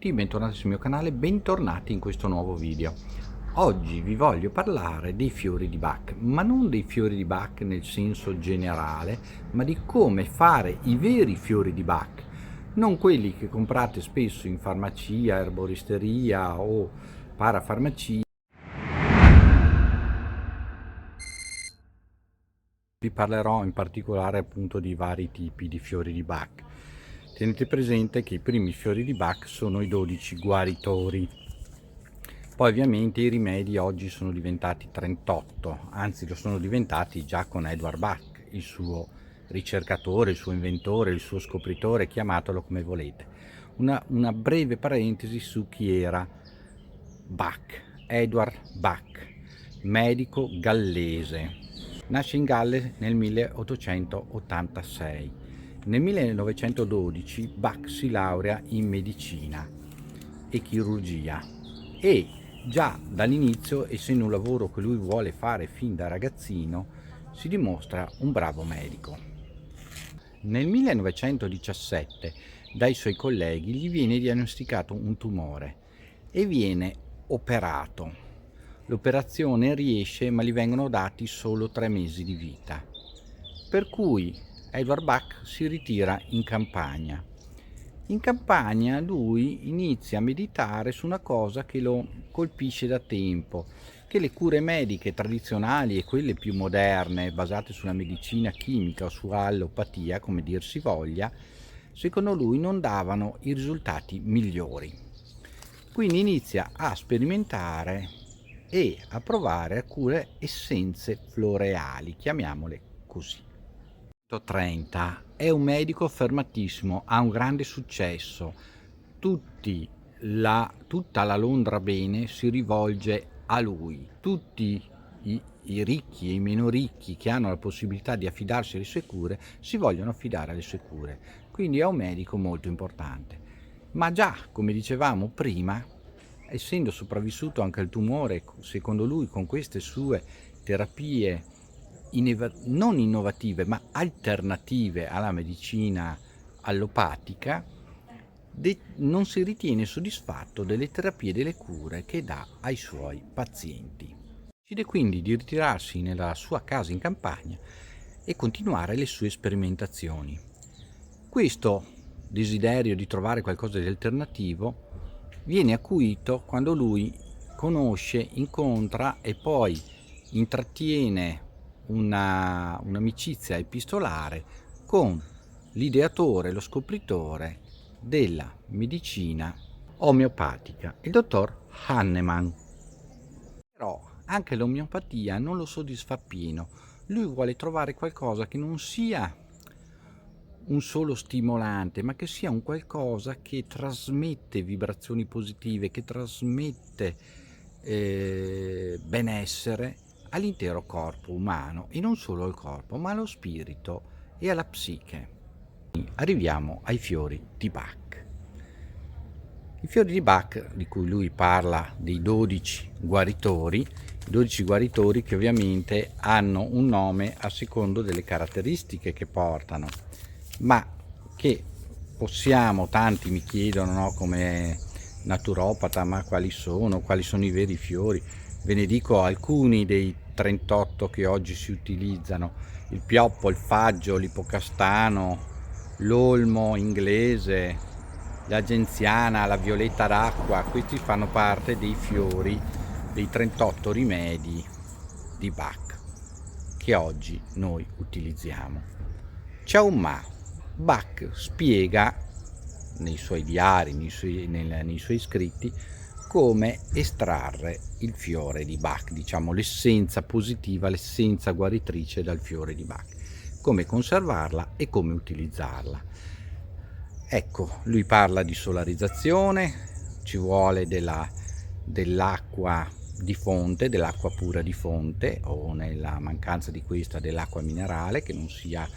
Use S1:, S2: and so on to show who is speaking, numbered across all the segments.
S1: tutti, bentornati sul mio canale, bentornati in questo nuovo video. Oggi vi voglio parlare dei fiori di Bach, ma non dei fiori di Bach nel senso generale, ma di come fare i veri fiori di Bach, non quelli che comprate spesso in farmacia, erboristeria o parafarmacia. Vi parlerò in particolare appunto di vari tipi di fiori di Bach. Tenete presente che i primi fiori di Bach sono i 12 guaritori. Poi ovviamente i rimedi oggi sono diventati 38, anzi lo sono diventati già con Edward Bach, il suo ricercatore, il suo inventore, il suo scopritore, chiamatelo come volete. Una breve parentesi su chi era Bach. Edward Bach, medico gallese. Nasce in Galles nel 1886. Nel 1912 Bach si laurea in medicina e chirurgia e già dall'inizio, essendo un lavoro che lui vuole fare fin da ragazzino, si dimostra un bravo medico. Nel 1917 dai suoi colleghi gli viene diagnosticato un tumore e viene operato. L'operazione riesce, ma gli vengono dati solo 3 mesi di vita, per cui Edward Bach si ritira in campagna. In campagna lui inizia a meditare su una cosa che lo colpisce da tempo, che le cure mediche tradizionali e quelle più moderne, basate sulla medicina chimica o sull'allopatia, come dir si voglia, secondo lui non davano i risultati migliori. Quindi inizia a sperimentare e a provare a cure essenze floreali, chiamiamole così. 30 è un medico fermatissimo, ha un grande successo, tutta la Londra bene si rivolge a lui, tutti i ricchi e i meno ricchi che hanno la possibilità di affidarsi alle sue cure si vogliono affidare alle sue cure, quindi è un medico molto importante. Ma già, come dicevamo prima, essendo sopravvissuto anche al tumore, secondo lui con queste sue terapie non innovative ma alternative alla medicina allopatica, non si ritiene soddisfatto delle terapie e delle cure che dà ai suoi pazienti. Decide quindi di ritirarsi nella sua casa in campagna e continuare le sue sperimentazioni. Questo desiderio di trovare qualcosa di alternativo viene acuito quando lui conosce, incontra e poi intrattiene un'amicizia epistolare con l'ideatore, lo scopritore della medicina omeopatica, il dottor Hahnemann. Però anche l'omeopatia non lo soddisfa appieno. Lui vuole trovare qualcosa che non sia un solo stimolante, ma che sia un qualcosa che trasmette vibrazioni positive, che trasmette benessere all'intero corpo umano, e non solo al corpo, ma allo spirito e alla psiche. Arriviamo ai fiori di Bach. I fiori di Bach, di cui lui parla dei 12 guaritori, 12 guaritori che ovviamente hanno un nome a secondo delle caratteristiche che portano, ma che possiamo, tanti mi chiedono, no, come naturopata, ma quali sono i veri fiori? Ve ne dico alcuni dei 38 che oggi si utilizzano: il pioppo, il faggio, l'ipocastano, l'olmo inglese, la genziana, la violetta d'acqua. Questi fanno parte dei fiori dei 38 rimedi di Bach che oggi noi utilizziamo. C'è un ma. Bach spiega nei suoi diari, nei suoi scritti, come estrarre il fiore di Bach, diciamo l'essenza positiva, l'essenza guaritrice dal fiore di Bach, come conservarla e come utilizzarla. Ecco, lui parla di solarizzazione, ci vuole dell'acqua di fonte, dell'acqua pura di fonte, o nella mancanza di questa dell'acqua minerale che non sia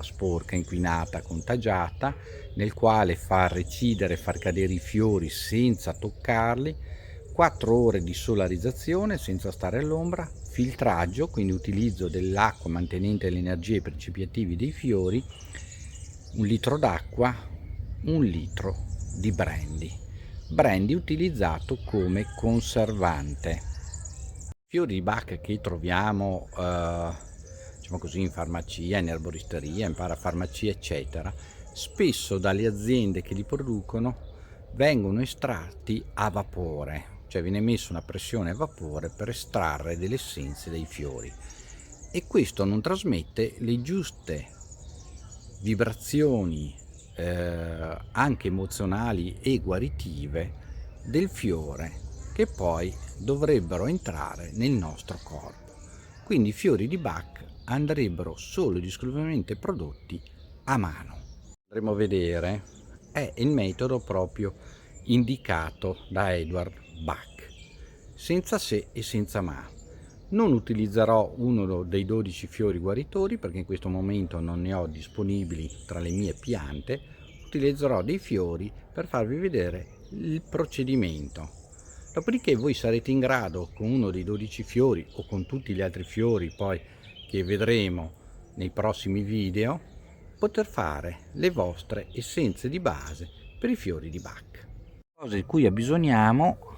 S1: sporca, inquinata, contagiata, nel quale far recidere, far cadere i fiori senza toccarli, 4 ore di solarizzazione senza stare all'ombra, filtraggio, quindi utilizzo dell'acqua mantenente le energie percipiativi dei fiori, 1 litro d'acqua, 1 litro di brandy, brandy utilizzato come conservante. Fiori di Bach che troviamo diciamo così in farmacia, in erboristeria, in parafarmacia eccetera, spesso dalle aziende che li producono vengono estratti a vapore, cioè viene messa una pressione a vapore per estrarre delle essenze dai fiori, e questo non trasmette le giuste vibrazioni anche emozionali e guaritive del fiore, che poi dovrebbero entrare nel nostro corpo. Quindi i fiori di Bach andrebbero solo ed esclusivamente prodotti a mano. Andremo a vedere è il metodo proprio indicato da Edward Bach, senza se e senza ma. Non utilizzerò uno dei 12 fiori guaritori perché in questo momento non ne ho disponibili tra le mie piante. Utilizzerò dei fiori per farvi vedere il procedimento. Dopodiché voi sarete in grado, con uno dei 12 fiori o con tutti gli altri fiori poi che vedremo nei prossimi video, poter fare le vostre essenze di base per i fiori di Bach. La cosa di cui abbisogniamo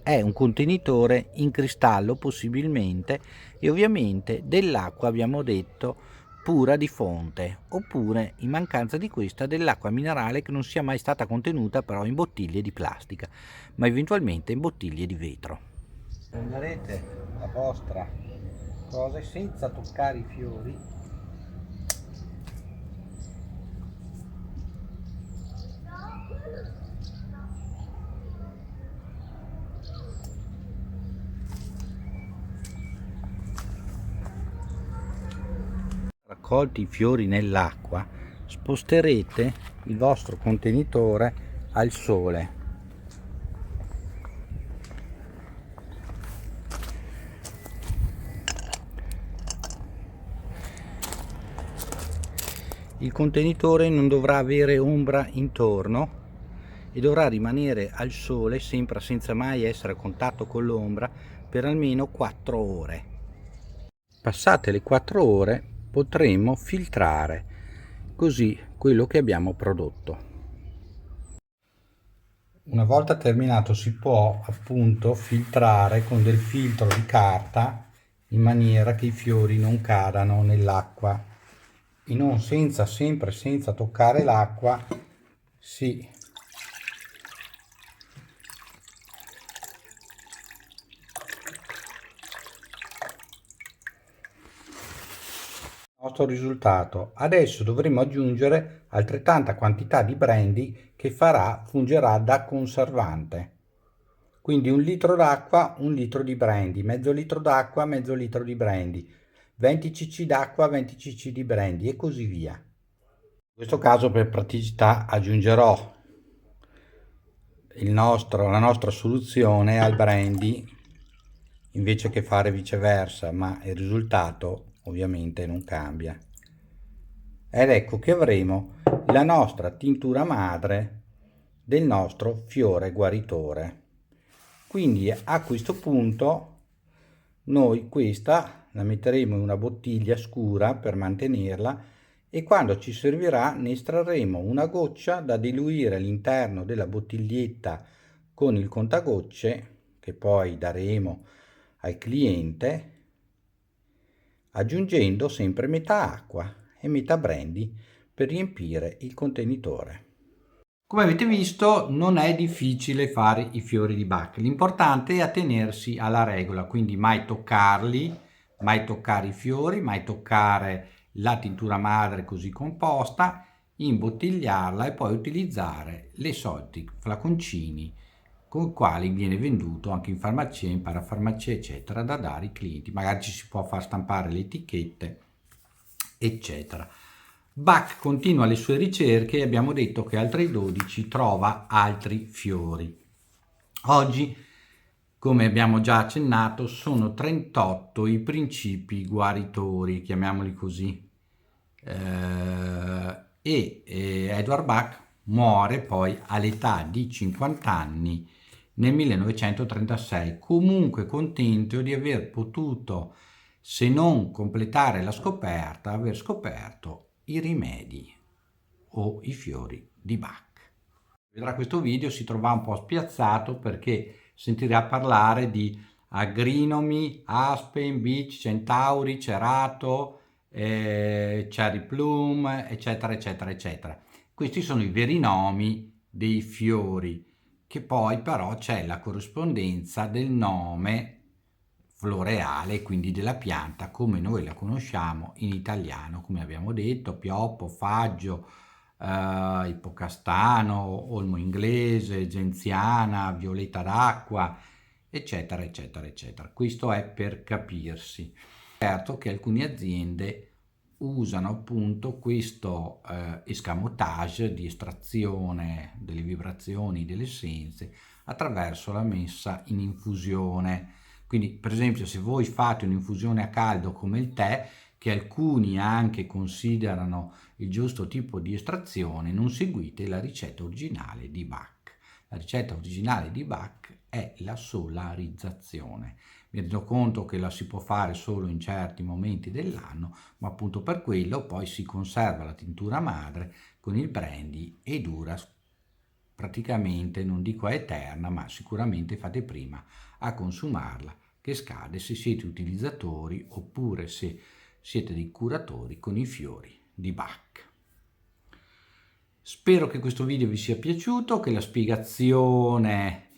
S1: è un contenitore in cristallo possibilmente, e ovviamente dell'acqua, abbiamo detto, pura di fonte, oppure in mancanza di questa dell'acqua minerale che non sia mai stata contenuta però in bottiglie di plastica, ma eventualmente in bottiglie di vetro. Prenderete la vostra cosa senza toccare i fiori. Raccolti i fiori nell'acqua, sposterete il vostro contenitore al sole. Il contenitore non dovrà avere ombra intorno e dovrà rimanere al sole sempre senza mai essere a contatto con l'ombra per almeno 4 ore. Passate le 4 ore potremo filtrare così quello che abbiamo prodotto. Una volta terminato si può appunto filtrare con del filtro di carta in maniera che i fiori non cadano nell'acqua e non sempre senza toccare l'acqua si nostro risultato. Adesso dovremo aggiungere altrettanta quantità di brandy che fungerà da conservante. Quindi 1 litro d'acqua, 1 litro di brandy, mezzo litro d'acqua, mezzo litro di brandy, 20 cc d'acqua, 20 cc di brandy e così via. In questo caso per praticità aggiungerò la nostra soluzione al brandy invece che fare viceversa, ma il risultato ovviamente non cambia. Ed ecco che avremo la nostra tintura madre del nostro fiore guaritore. Quindi a questo punto noi questa la metteremo in una bottiglia scura per mantenerla, e quando ci servirà ne estrarremo una goccia da diluire all'interno della bottiglietta con il contagocce che poi daremo al cliente, aggiungendo sempre metà acqua e metà brandy per riempire il contenitore. Come avete visto non è difficile fare i fiori di Bach, l'importante è attenersi alla regola, quindi mai toccarli, mai toccare i fiori, mai toccare la tintura madre così composta, imbottigliarla e poi utilizzare le soliti flaconcini con i quali viene venduto anche in farmacia, in parafarmacia eccetera, da dare ai clienti, magari ci si può far stampare le etichette eccetera. Bach continua le sue ricerche e abbiamo detto che al 312 trova altri fiori. Oggi, come abbiamo già accennato, sono 38 i principi guaritori, chiamiamoli così, Edward Bach muore poi all'età di 50 anni nel 1936, comunque contento di aver potuto, se non completare la scoperta, aver scoperto i rimedi o i fiori di Bach. vedrà questo video si troverà un po' spiazzato perché sentirà parlare di agrinomi, aspen, beech, centauri, cerato, cherry plum, eccetera, eccetera, eccetera. Questi sono i veri nomi dei fiori, che poi però c'è la corrispondenza del nome floreale, quindi della pianta come noi la conosciamo in italiano, come abbiamo detto, pioppo, faggio, ippocastano, olmo inglese, genziana, violetta d'acqua, eccetera, eccetera, eccetera. Questo è per capirsi. Certo che alcune aziende usano appunto questo escamotage di estrazione delle vibrazioni delle essenze attraverso la messa in infusione. Quindi, per esempio, se voi fate un'infusione a caldo come il tè, che alcuni anche considerano il giusto tipo di estrazione, non seguite la ricetta originale di Bach. La ricetta originale di Bach è la solarizzazione. Mi rendo conto che la si può fare solo in certi momenti dell'anno, ma appunto per quello poi si conserva la tintura madre con il brandy e dura praticamente, non dico è eterna, ma sicuramente fate prima a consumarla che scade se siete utilizzatori oppure se siete dei curatori con i fiori di Bach. Spero che questo video vi sia piaciuto, che la spiegazione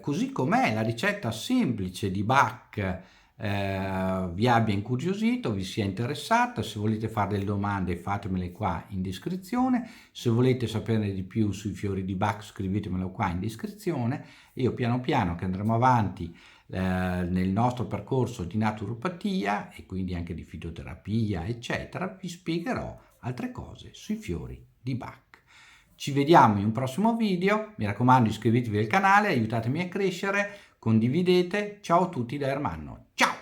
S1: così com'è, la ricetta semplice di Bach vi abbia incuriosito, vi sia interessata. Se volete fare delle domande fatemele qua in descrizione, se volete saperne di più sui fiori di Bach scrivetemelo qua in descrizione. Io piano piano che andremo avanti nel nostro percorso di naturopatia e quindi anche di fitoterapia eccetera, vi spiegherò altre cose sui fiori di Bach. Ci vediamo in un prossimo video, mi raccomando iscrivetevi al canale, aiutatemi a crescere, condividete, ciao a tutti da Ermanno, ciao!